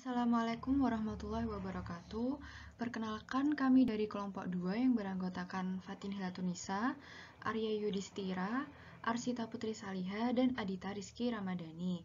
Assalamualaikum warahmatullahi wabarakatuh. Perkenalkan kami dari kelompok 2 yang beranggotakan Fatin Hilatunisa, Arya Yudhistira, Arsita Putri Saliha, dan Adita Rizky Ramadhani.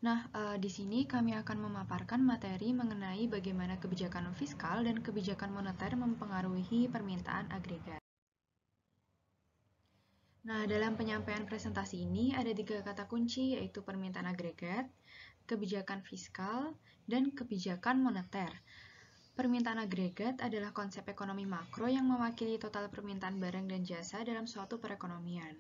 Nah, di sini kami akan memaparkan materi mengenai bagaimana kebijakan fiskal dan kebijakan moneter mempengaruhi permintaan agregat. Nah, dalam penyampaian presentasi ini ada 3 kata kunci, yaitu permintaan agregat, kebijakan fiskal, dan kebijakan moneter. Permintaan agregat adalah konsep ekonomi makro yang mewakili total permintaan barang dan jasa dalam suatu perekonomian.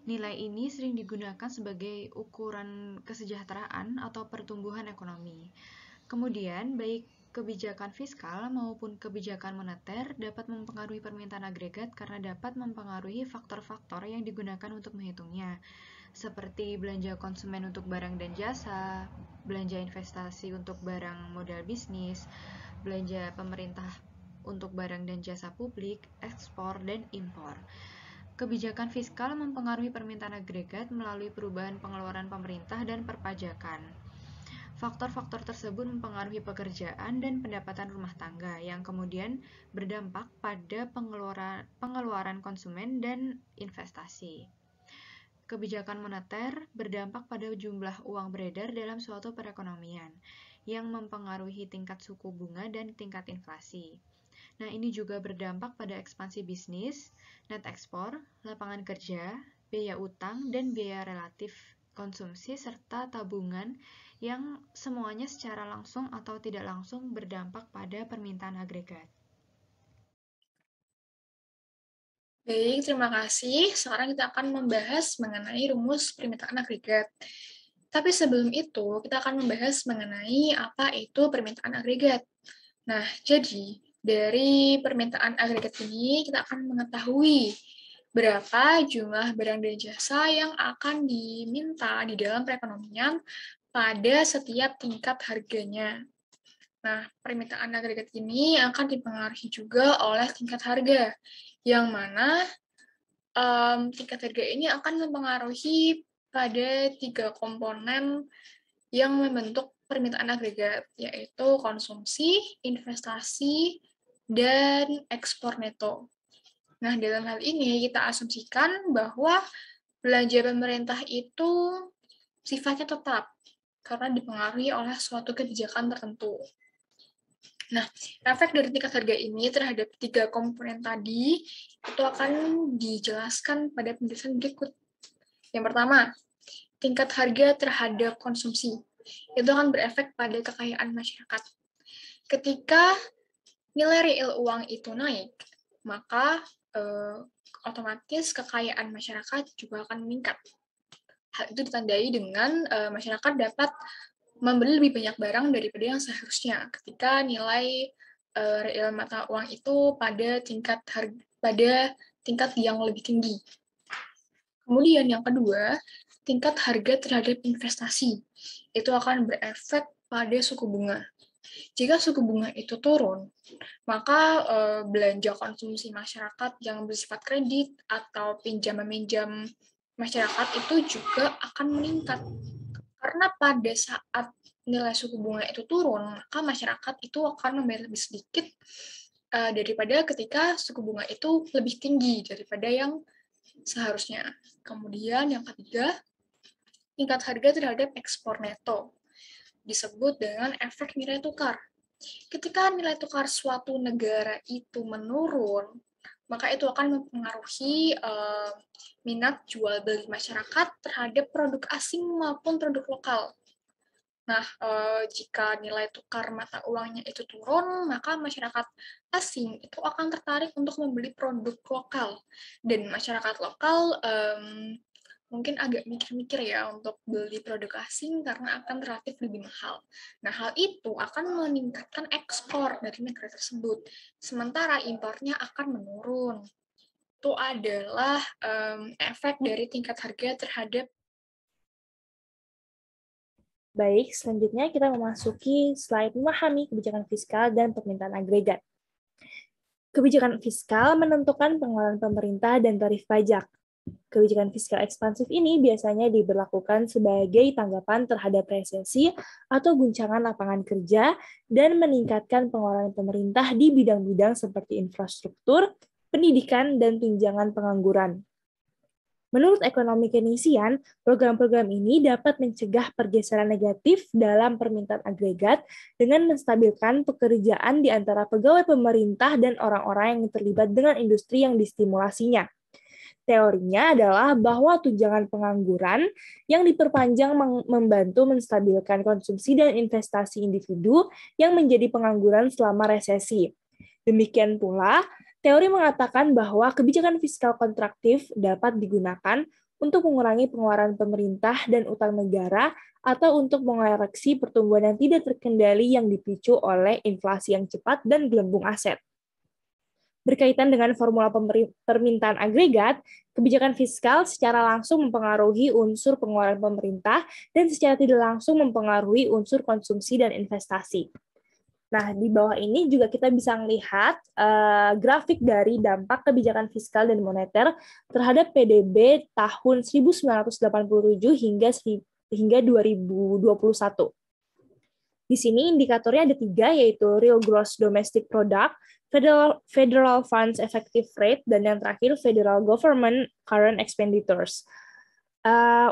Nilai ini sering digunakan sebagai ukuran kesejahteraan atau pertumbuhan ekonomi. Kemudian, baik kebijakan fiskal maupun kebijakan moneter dapat mempengaruhi permintaan agregat karena dapat mempengaruhi faktor-faktor yang digunakan untuk menghitungnya, seperti belanja konsumen untuk barang dan jasa, belanja investasi untuk barang modal bisnis, belanja pemerintah untuk barang dan jasa publik, ekspor, dan impor. Kebijakan fiskal mempengaruhi permintaan agregat melalui perubahan pengeluaran pemerintah dan perpajakan. Faktor-faktor tersebut mempengaruhi pekerjaan dan pendapatan rumah tangga yang kemudian berdampak pada pengeluaran konsumen dan investasi. Kebijakan moneter berdampak pada jumlah uang beredar dalam suatu perekonomian yang mempengaruhi tingkat suku bunga dan tingkat inflasi. Nah, ini juga berdampak pada ekspansi bisnis, net ekspor, lapangan kerja, biaya utang, dan biaya relatif konsumsi serta tabungan yang semuanya secara langsung atau tidak langsung berdampak pada permintaan agregat. Baik, terima kasih. Sekarang kita akan membahas mengenai rumus permintaan agregat. Tapi sebelum itu, kita akan membahas mengenai apa itu permintaan agregat. Nah, jadi dari permintaan agregat ini kita akan mengetahui berapa jumlah barang dan jasa yang akan diminta di dalam perekonomian pada setiap tingkat harganya. Nah, permintaan agregat ini akan dipengaruhi juga oleh tingkat harga, yang mana tingkat harga ini akan mempengaruhi pada 3 komponen yang membentuk permintaan agregat, yaitu konsumsi, investasi, dan ekspor neto. Nah, dalam hal ini kita asumsikan bahwa belanja pemerintah itu sifatnya tetap, karena dipengaruhi oleh suatu kebijakan tertentu. Nah, efek dari tingkat harga ini terhadap 3 komponen tadi itu akan dijelaskan pada penjelasan berikut. Yang pertama, tingkat harga terhadap konsumsi. Itu akan berefek pada kekayaan masyarakat. Ketika nilai real uang itu naik, maka otomatis kekayaan masyarakat juga akan meningkat. Hal itu ditandai dengan masyarakat dapat membeli lebih banyak barang daripada yang seharusnya ketika nilai real mata uang itu pada tingkat yang lebih tinggi. Kemudian yang kedua, tingkat harga terhadap investasi. Itu akan berefek pada suku bunga. Jika suku bunga itu turun, maka belanja konsumsi masyarakat yang bersifat kredit atau pinjam-meminjam masyarakat itu juga akan meningkat. Karena pada saat nilai suku bunga itu turun, maka masyarakat itu akan membayar lebih sedikit daripada ketika suku bunga itu lebih tinggi daripada yang seharusnya. Kemudian yang ketiga, tingkat harga terhadap ekspor neto. Disebut dengan efek nilai tukar. Ketika nilai tukar suatu negara itu menurun, maka itu akan mempengaruhi minat jual beli masyarakat terhadap produk asing maupun produk lokal. Nah, jika nilai tukar mata uangnya itu turun, maka masyarakat asing itu akan tertarik untuk membeli produk lokal. Dan masyarakat lokal mungkin agak mikir-mikir ya untuk beli produk asing karena akan relatif lebih mahal. Nah, hal itu akan meningkatkan ekspor dari negara tersebut, sementara impornya akan menurun. Itu adalah efek dari tingkat harga terhadap. Baik, selanjutnya kita memasuki slide memahami kebijakan fiskal dan permintaan agregat. Kebijakan fiskal menentukan pengeluaran pemerintah dan tarif pajak. Kebijakan fiskal ekspansif ini biasanya diberlakukan sebagai tanggapan terhadap resesi atau guncangan lapangan kerja dan meningkatkan pengeluaran pemerintah di bidang-bidang seperti infrastruktur, pendidikan, dan tunjangan pengangguran. Menurut ekonomi Keynesian, program-program ini dapat mencegah pergeseran negatif dalam permintaan agregat dengan menstabilkan pekerjaan di antara pegawai pemerintah dan orang-orang yang terlibat dengan industri yang distimulasinya. Teorinya adalah bahwa tunjangan pengangguran yang diperpanjang membantu menstabilkan konsumsi dan investasi individu yang menjadi pengangguran selama resesi. Demikian pula, teori mengatakan bahwa kebijakan fiskal kontraktif dapat digunakan untuk mengurangi pengeluaran pemerintah dan utang negara atau untuk mengoreksi pertumbuhan yang tidak terkendali yang dipicu oleh inflasi yang cepat dan gelembung aset. Berkaitan dengan formula permintaan agregat, kebijakan fiskal secara langsung mempengaruhi unsur pengeluaran pemerintah dan secara tidak langsung mempengaruhi unsur konsumsi dan investasi. Nah, di bawah ini juga kita bisa melihat grafik dari dampak kebijakan fiskal dan moneter terhadap PDB tahun 1987 hingga 2021. Di sini indikatornya ada 3, yaitu Real Gross Domestic Product, Federal Funds Effective Rate, dan yang terakhir Federal Government Current Expenditures.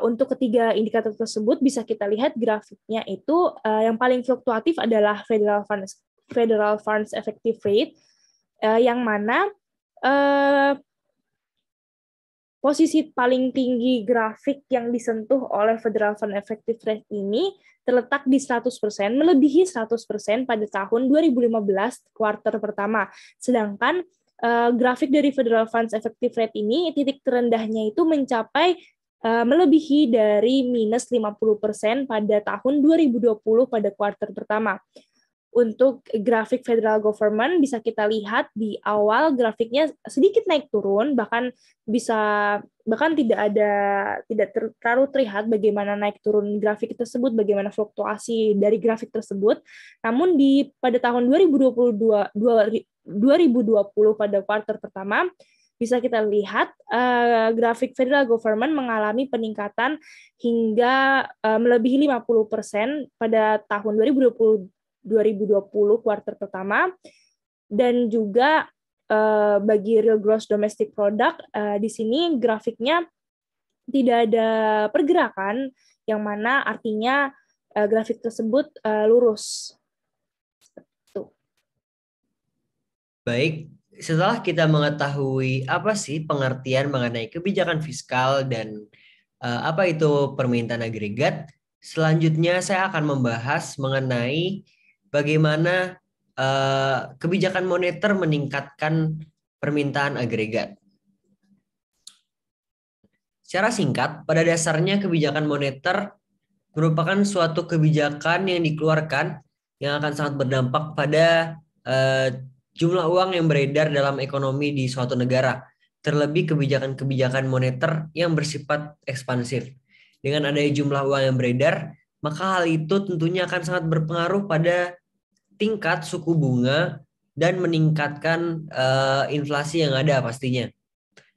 Untuk ketiga indikator tersebut bisa kita lihat grafiknya itu yang paling fluktuatif adalah Federal Funds Effective Rate, yang mana posisi paling tinggi grafik yang disentuh oleh Federal Fund Effective Rate ini terletak di 100%, melebihi 100% pada tahun 2015 kuartal pertama. Sedangkan grafik dari Federal Funds Effective Rate ini titik terendahnya itu mencapai melebihi dari minus 50% pada tahun 2020 pada kuartal pertama. Untuk grafik federal government bisa kita lihat di awal grafiknya sedikit naik turun, bahkan tidak terlalu terlihat bagaimana naik turun grafik tersebut, bagaimana fluktuasi dari grafik tersebut. Namun pada tahun 2020 pada kuartal pertama bisa kita lihat grafik federal government mengalami peningkatan hingga melebihi 50% pada tahun 2020 kuartal pertama, dan juga bagi Real Gross Domestic Product di sini grafiknya tidak ada pergerakan, yang mana artinya grafik tersebut lurus. Baik, setelah kita mengetahui apa sih pengertian mengenai kebijakan fiskal dan apa itu permintaan agregat, selanjutnya saya akan membahas mengenai bagaimana kebijakan moneter meningkatkan permintaan agregat. Secara singkat, pada dasarnya kebijakan moneter merupakan suatu kebijakan yang dikeluarkan yang akan sangat berdampak pada jumlah uang yang beredar dalam ekonomi di suatu negara, terlebih kebijakan-kebijakan moneter yang bersifat ekspansif. Dengan adanya jumlah uang yang beredar, maka hal itu tentunya akan sangat berpengaruh pada tingkat suku bunga dan meningkatkan inflasi yang ada pastinya.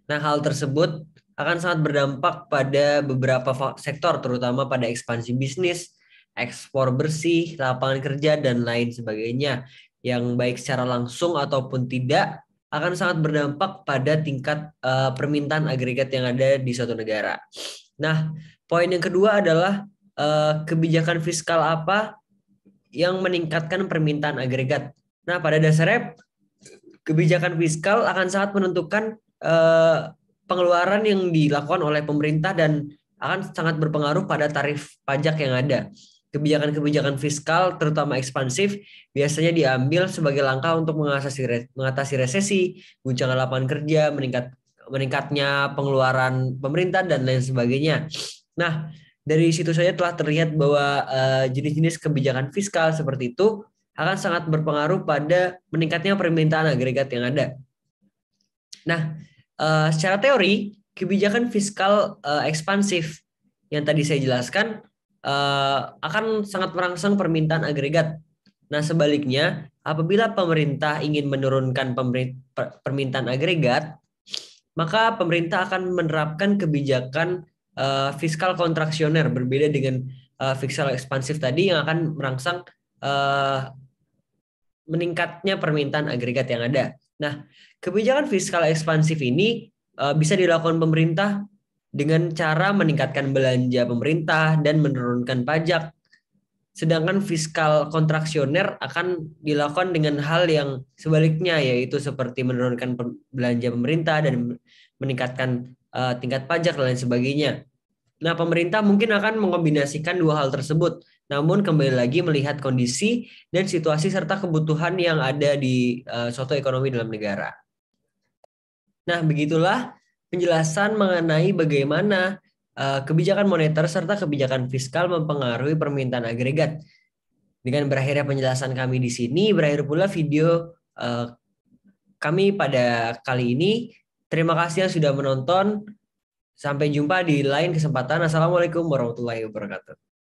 Nah, hal tersebut akan sangat berdampak pada beberapa sektor, terutama pada ekspansi bisnis, ekspor bersih, lapangan kerja, dan lain sebagainya, yang baik secara langsung ataupun tidak akan sangat berdampak pada tingkat permintaan agregat yang ada di suatu negara. Nah, poin yang kedua adalah kebijakan fiskal apa yang meningkatkan permintaan agregat. Nah, pada dasarnya kebijakan fiskal akan sangat menentukan pengeluaran yang dilakukan oleh pemerintah dan akan sangat berpengaruh pada tarif pajak yang ada. Kebijakan-kebijakan fiskal, terutama ekspansif, biasanya diambil sebagai langkah untuk mengatasi resesi, guncangan lapangan kerja, meningkatnya pengeluaran pemerintah, dan lain sebagainya. Nah, dari situ saja telah terlihat bahwa jenis-jenis kebijakan fiskal seperti itu akan sangat berpengaruh pada meningkatnya permintaan agregat yang ada. Nah, secara teori, kebijakan fiskal ekspansif yang tadi saya jelaskan akan sangat merangsang permintaan agregat. Nah, sebaliknya, apabila pemerintah ingin menurunkan permintaan agregat, maka pemerintah akan menerapkan kebijakan fiskal kontraksioner berbeda dengan fiskal ekspansif tadi yang akan merangsang meningkatnya permintaan agregat yang ada. Nah, kebijakan fiskal ekspansif ini bisa dilakukan pemerintah dengan cara meningkatkan belanja pemerintah dan menurunkan pajak. Sedangkan fiskal kontraksioner akan dilakukan dengan hal yang sebaliknya, yaitu seperti menurunkan belanja pemerintah dan meningkatkan tingkat pajak dan lain sebagainya. Nah, pemerintah mungkin akan mengombinasikan dua hal tersebut, namun kembali lagi melihat kondisi dan situasi serta kebutuhan yang ada di suatu ekonomi dalam negara. Nah, begitulah penjelasan mengenai bagaimana kebijakan moneter serta kebijakan fiskal mempengaruhi permintaan agregat. Dengan berakhirnya penjelasan kami di sini, berakhir pula video kami pada kali ini. Terima kasih yang sudah menonton. Sampai jumpa di lain kesempatan. Assalamualaikum warahmatullahi wabarakatuh.